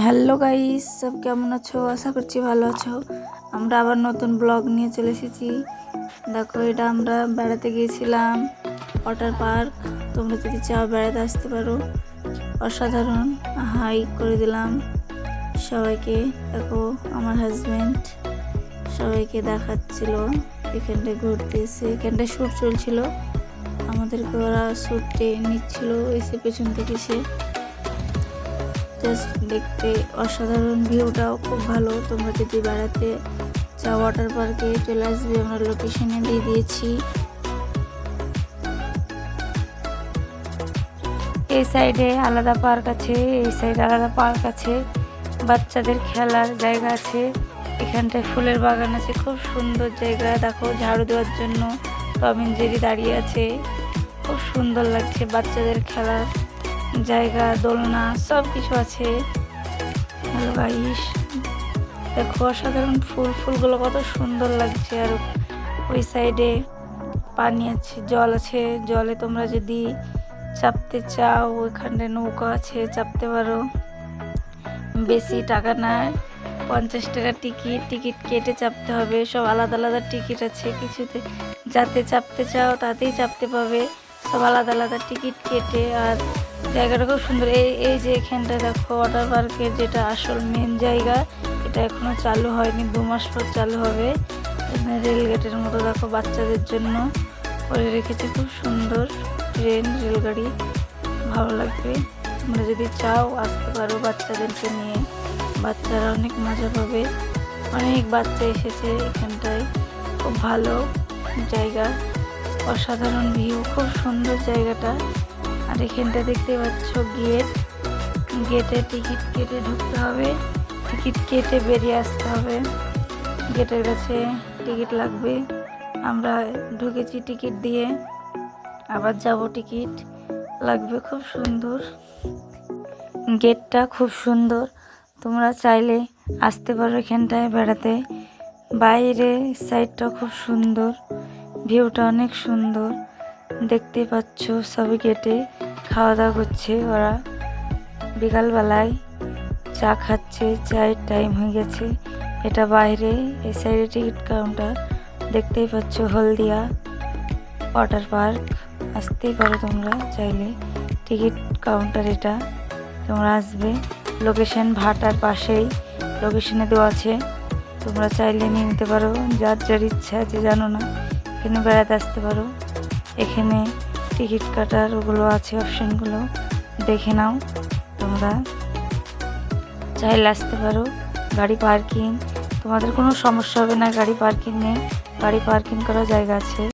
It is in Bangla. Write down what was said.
হ্যালো গাইস, সব কেমন আছো? আশা করছি ভালো আছো। আমরা আবার নতুন ব্লগ নিয়ে চলে এসেছি। দেখো, এটা আমরা বেড়াতে গিয়েছিলাম ওয়াটার পার্ক। তোমরা যদি চাও বেড়াতে আসতে পারো। অসাধারণ। হাই করে দিলাম সবাইকে। দেখো, আমার হাজব্যান্ড সবাইকে দেখাচ্ছিল এখানটায় ঘুরতে এসে। এখানটায় শ্যুট চলছিল, আমাদেরকে ওরা শ্যুটে নিচ্ছিল এসে পেছন থেকে। সে জাস্ট দেখতে অসাধারণ, ভিউটাও খুব ভালো। তোমরা যদি বেড়াতে চাও ওয়াটার পার্কে চলে আসবে, আমরা লোকেশনে দিয়ে দিয়েছি। এই সাইডে আলাদা পার্ক আছে, এই সাইডে আলাদা পার্ক আছে, বাচ্চাদের খেলার জায়গা আছে। এখানটায় ফুলের বাগান আছে, খুব সুন্দর জায়গা। দেখো, ঝাড়ু দেওয়ার জন্য টম এন্ড জেরি দাঁড়িয়ে আছে, খুব সুন্দর লাগছে। বাচ্চাদের খেলার জায়গা, দোলনা, সব কিছু আছে। হ্যালো গাইস, দেখো অসাধারণ ফুলগুলো কত সুন্দর লাগছে। আর ওই সাইডে পানি আছে, জল আছে। জলে তোমরা যদি চাপতে চাও, ওইখানটায় নৌকা আছে, চাপতে পারো। বেশি টাকা নেয়, 50 টাকা টিকিট কেটে চাপতে হবে। সব আলাদা আলাদা টিকিট আছে, কিছুতে যাতে চাপতে চাও তাতেই চাপতে পাবে, সব আলাদা আলাদা টিকিট কেটে। আর জায়গাটা খুব সুন্দর। এই যে এখানটা দেখো, ওয়াটার পার্কের যেটা আসল মেন জায়গা, এটা এখনো চালু হয়নি, 2 মাস পর চালু হবে। এখানে রেলগেটের মতো দেখো, বাচ্চাদের জন্য করে রেখেছে, খুব সুন্দর। ট্রেন, রেলগাড়ি, ভালো লাগবে। তোমরা যদি চাও আসতে পারো বাচ্চাদেরকে নিয়ে, বাচ্চারা অনেক মজা পাবে। অনেক বাচ্চা এসেছে এখানটায়, খুব ভালো জায়গা, অসাধারণ ভিউ, খুব সুন্দর জায়গাটা। আর এখানটা দেখতে পাচ্ছ গেটে টিকিট কেটে ঢুকতে হবে, টিকিট কেটে বেরিয়ে আসতে হবে। গেটের কাছে টিকিট লাগবে, আমরা ঢুকেছি টিকিট দিয়ে, আবার যাব, টিকিট লাগবে। খুব সুন্দর গেটটা, খুব সুন্দর। তোমরা চাইলে আসতে পারো এখানটায় বেড়াতে। বাইরে সাইডটা খুব সুন্দর, ভিউটা অনেক সুন্দর। দেখতে পাচ্ছ সব গেটে খাওয়া দাওয়া করছে ওরা, বিকালবেলায় চা খাচ্ছে, চায়ের টাইম হয়ে গেছে। এটা বাইরে, এই সাইডে টিকিট কাউন্টার। দেখতেই পাচ্ছ হলদিয়া ওয়াটার পার্ক। আসতেই পারো তোমরা চাইলে, টিকিট কাউন্টার এটা। তোমরা আসবে, লোকেশন ভাটার পাশেই লোকেশনে দেওয়া আছে, তোমরা চাইলে নিয়ে নিতে পারো। যার যার ইচ্ছা আছে জানো না, এখানে বেড়াতে আসতে পারো। এখানে টিকিট কাটার ওগুলো আছে, অপশানগুলো দেখে নাও। তোমরা চাইলে আসতে পারো। গাড়ি পার্কিং, তোমাদের কোনো সমস্যা হবে না, গাড়ি পার্কিং নেই, গাড়ি পার্কিং করার জায়গা আছে।